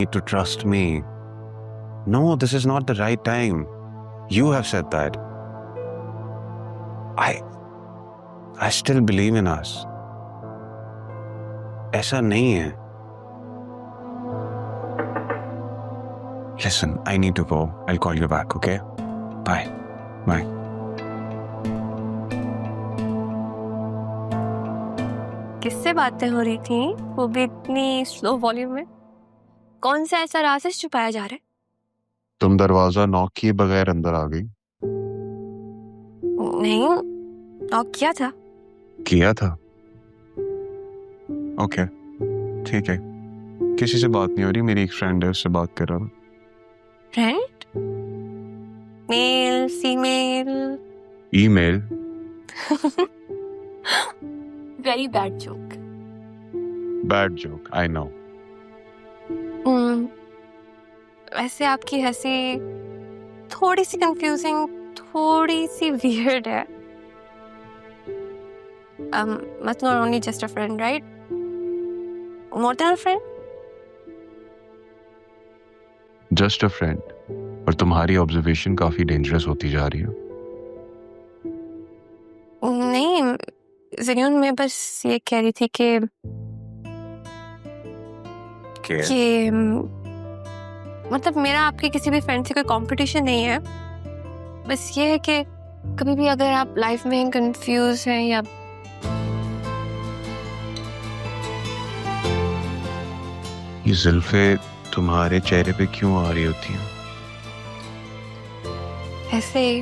need to trust me. No, this is not the right time. You have said that. I still believe in us. ऐसा नहीं है. Listen, I need to go. I'll call you back, okay? Bye. Bye. किससे बातें हो रही थी वो भी इतनी स्लो वॉल्यूम में? कौन सा ऐसा राज है छुपाया जा रहा है? तुम दरवाजा नॉक किए बगैर अंदर आ गई. नहीं, नॉक किया था. किया था. ओके, ठीक है. किसी से बात नहीं हो रही. मेरी एक फ्रेंड है, उससे बात कर रहा हूँ. Friend? Male, female? Email. Very bad joke. Bad joke, I know. वैसे आपकी हंसी थोड़ी सी कंफ्यूजिंग, थोड़ी सी वियर्ड है. Must not only just a friend, right? More than a friend? Just a friend. और तुम्हारी ऑब्जर्वेशन काफी डेंजरस होती जा रही है. नहीं, ज़रियून मैं बस ये कह रही थी कि मतलब मेरा आपके किसी भी फ्रेंड से कोई कंपटीशन नहीं है. बस ये है कि कभी भी अगर आप लाइफ में कंफ्यूज हैं या ये जुल्फे तुम्हारे चेहरे पे क्यों आ रही होती हैं? ऐसे ही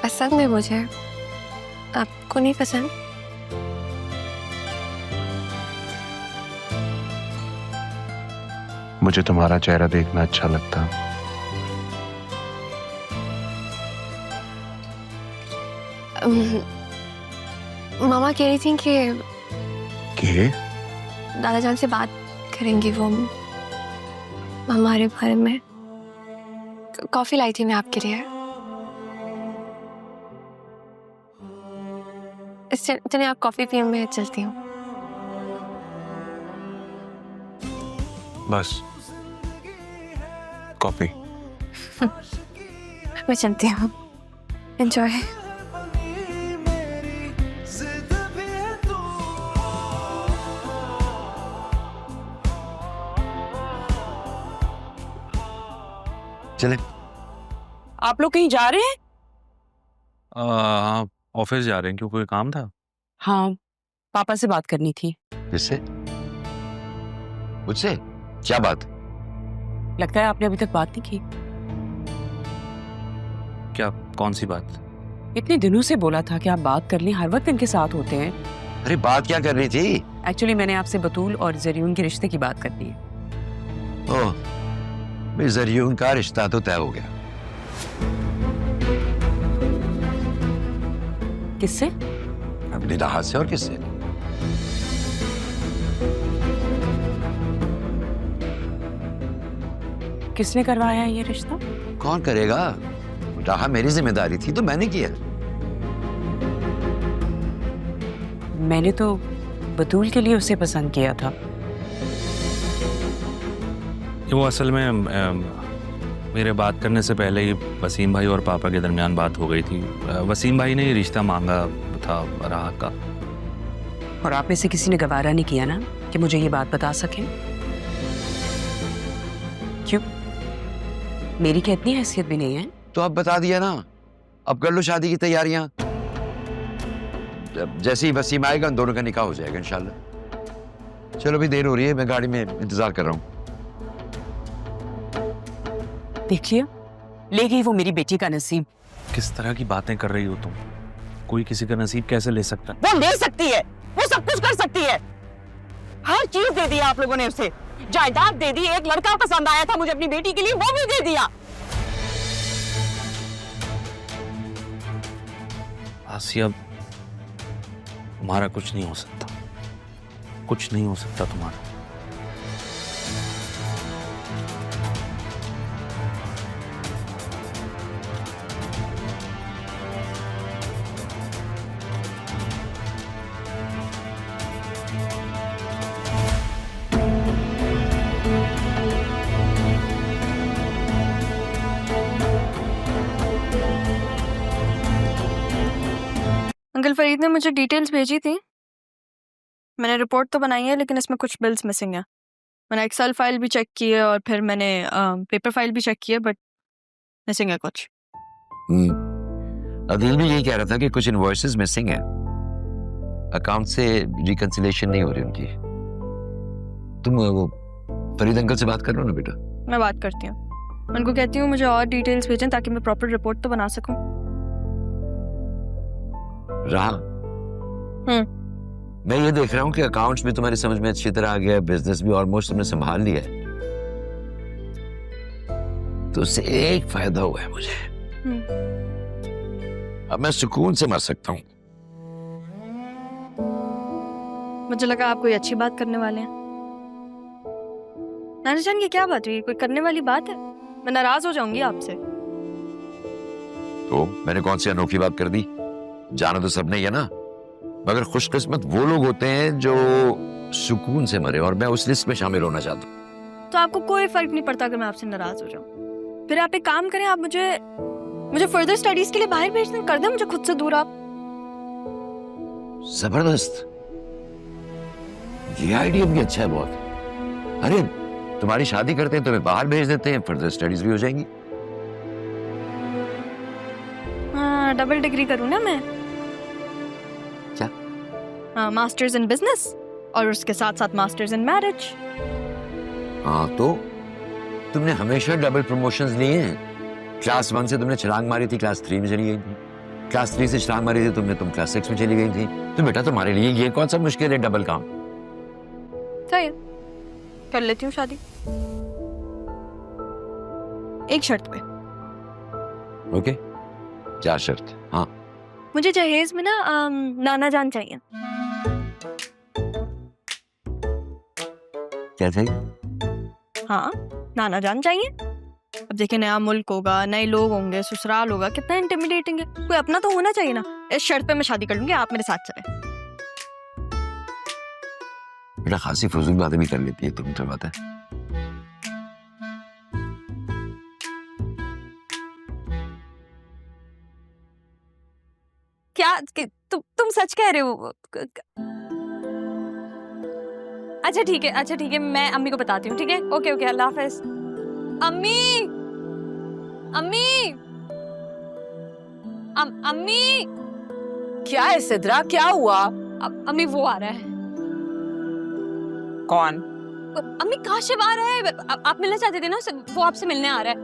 पसंद है मुझे. आपको नहीं पसंद? मुझे तुम्हारा चेहरा देखना अच्छा लगता. मामा कह रही थी कि के? दादाजान से बात करेंगी वो हमारे बारे में. कॉफी लाई थी मैं आपके लिए. चलिए आप कॉफी पिए, मैं चलती हूँ. बस कॉफी. मैं चलती हूँ. एंजॉय. चले. आप लोग कहीं जा रहे हैं? हाँ, ऑफिस जा रहे हैं. क्यों, कोई काम था? हाँ, पापा से बात करनी थी. किससे? मुझसे? क्या बात? लगता है आपने अभी तक बात नहीं की. क्या, कौन सी बात? इतने दिनों से बोला था कि आप बात कर लें, हर वक्त इनके साथ होते हैं. अरे बात क्या करनी थी? एक्चुअली मैंने आपसे बतूल और ज़रियून के रिश्ते की बात करनी है. ओह, भाई ज़रियून का रिश्ता तो तय हो गया. किससे? अपनी राहत से. और किससे? किसने करवाया ये रिश्ता? कौन करेगा? राह मेरी जिम्मेदारी थी तो मैंने किया. मैंने तो बतूल के लिए उसे पसंद किया था. वो असल में मेरे बात करने से पहले ही वसीम भाई और पापा के दरमियान बात हो गई थी. वसीम भाई ने ये रिश्ता मांगा था राह का. और आप में से किसी ने गवारा नहीं किया ना कि मुझे ये बात बता सकें? क्यों, मेरी क्या इतनी हैसियत भी नहीं है? तो अब बता दिया ना. अब कर लो शादी की तैयारियां. जैसे ही वसीम आएगा उन दोनों का निकाह हो जाएगा इंशाल्लाह. चलो अभी देर हो रही है, मैं गाड़ी में इंतजार कर रहा हूँ. देख लिया, ले गई वो मेरी बेटी का नसीब. किस तरह की बातें कर रही हो तुम? कोई किसी का नसीब कैसे ले सकता? वो ले सकती है, वो सब कुछ कर सकती है. हर चीज दे दी आप लोगों ने उसे. जायदाद दे दी, एक लड़का पसंद आया था मुझे अपनी बेटी के लिए, वो भी दे दिया. आसिया, तुम्हारा कुछ नहीं हो सकता. कुछ नहीं हो सकता तुम्हारा. अंकल फरीद ने मुझे डिटेल्स भेजी थी, मैंने रिपोर्ट तो बनाई है लेकिन इसमें कुछ बिल्स मिसिंग है। मैंने एक्सेल फाइल भी चेक की है और फिर मैंने पेपर फाइल भी चेक की है, बट मिसिंग है कुछ। अदील भी यही कह रहा था कि कुछ इनवॉइसेस मिसिंग है, अकाउंट से रिकंसिलिएशन नहीं हो रही उनकी। तुम वो फरीद अंकल से बात कर लो ना बेटा। मैं बात करती हूँ, उनको कहती हूँ मुझे और डिटेल्स भेजें ताकि मैं प्रॉपर रिपोर्ट तो बना सकूं। रहा मैं ये देख रहा हूँ कि अकाउंट्स भी तुम्हारी समझ में अच्छी तरह आ गया है, बिजनेस भी ऑलमोस्ट तुमने संभाल लिया है, तो उससे एक फायदा हुआ है मुझे। अब मैं सुकून से मर सकता हूँ। मुझे लगा आप कोई अच्छी बात करने वाले हैं। नाना जान ये क्या बात हुई, कोई करने वाली बात है? मैं नाराज हो जाऊंगी आपसे। तो मैंने कौन सी अनोखी बात कर दी? जाना तो सबने ही है ना, मगर खुशकिस्मत वो लोग होते हैं जो सुकून से मरे, और मैं उस लिस्ट में शामिल होना चाहता हूँ। तो आपको कोई फर्क नहीं पड़ता अगर मैं आपसे नाराज हो जाऊं? फिर आप एक काम करें, आप मुझे फर्दर स्टडीज के लिए बाहर भेज दें, कर दें मुझे खुद से दूर आप। जबरदस्त, ये आइडिया भी अच्छा है बहुत। अरे तुम्हारी शादी करते हैं, तुम्हें बाहर भेज देते हैं, फर्दर स्टडीज भी हो जाएंगी। हाँ, डबल डिग्री करूँ ना मैं। क्या? हाँ, मास्टर्स इन बिजनेस और उसके साथ साथ मास्टर्स इन मैरिज। हाँ, तो तुमने हमेशा डबल प्रमोशंस लिए हैं। क्लास 1 से तुमने छलांग मारी थी, क्लास 3 में चली गई थी। क्लास 3 से छलांग मारी थी तुम क्लास 6 में चली गई थी। तो बेटा तुम्हारे लिए ये कौन सा मुश्किल है डबल काम? सही है, कर लेती हूँ शादी, एक शर्त पे। ओके, क्या शर्त? हाँ, मुझे जहेज में ना नाना जान चाहिए। क्या चाहिए? हाँ, नाना जान चाहिए। अब देखिए, नया मुल्क होगा, नए लोग होंगे, ससुराल होगा, कितना इंटिमिडेटिंग है। कोई अपना तो होना चाहिए ना। इस शर्त पे मैं शादी कर लूंगी, आप मेरे साथ चले। बेटा खासी फजूल बातें भी कर लेती है तुम, तो बात है। क्या तुम सच कह रहे हो? अच्छा ठीक है, मैं अम्मी को बताती हूँ। ठीक है, ओके ओके, अल्लाह हाफिज। अम्मी अम्मी अम्मी। क्या है सिद्रा, क्या हुआ? अम्मी वो आ रहा है। कौन? अम्मी काशिफ आ रहा है। आप मिलना चाहते थे ना उससे, वो आपसे मिलने आ रहा है।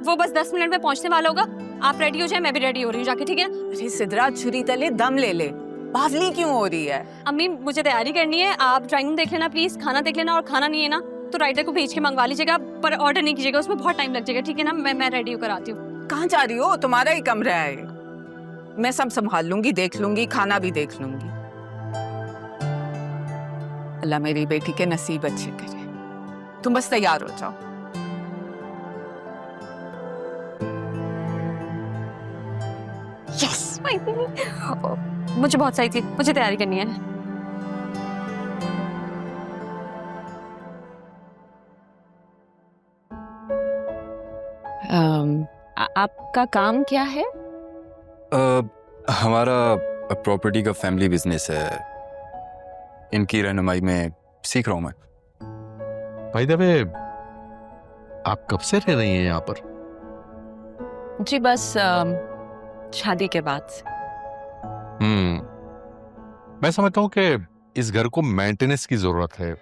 वो बस 10 मिनट में पहुंचने वाला होगा। आप रेडी हो जाए, मैं भी रेडी हो रही हूँ जाके, ठीक है? अरे सिद्रा, छुरी तले दम ले ले, बावली क्यों हो रही है? अम्मी मुझे तैयारी करनी है, आप ड्राइंग रूम देख लेना प्लीज, खाना देख लेना, और खाना नहीं है ना तो राइटर को भेज के मंगवा लीजिएगा, पर ऑर्डर नहीं कीजिएगा, उसमें बहुत टाइम लग जाएगा, ठीक है ना? मैं रेडी होकर आती हूँ। कहाँ जा रही हो? तुम्हारा ही कमरा है, मैं सब संभाल लूंगी, देख लूंगी, खाना भी देख लूंगी। अल्लाह मेरी बेटी के नसीब अच्छे करे। तुम बस तैयार हो जाओ। यस, मुझे बहुत सही थी, मुझे तैयारी करनी है। आपका काम क्या है? हमारा प्रॉपर्टी का फैमिली बिजनेस है, इनकी रहनुमाई में सीख रहा हूँ मैं। भाई दबे, आप कब से रह रही हैं यहाँ पर? जी बस शादी के बाद से। मैं समझता हूँ कि इस घर को मेंटेनेंस की जरूरत है।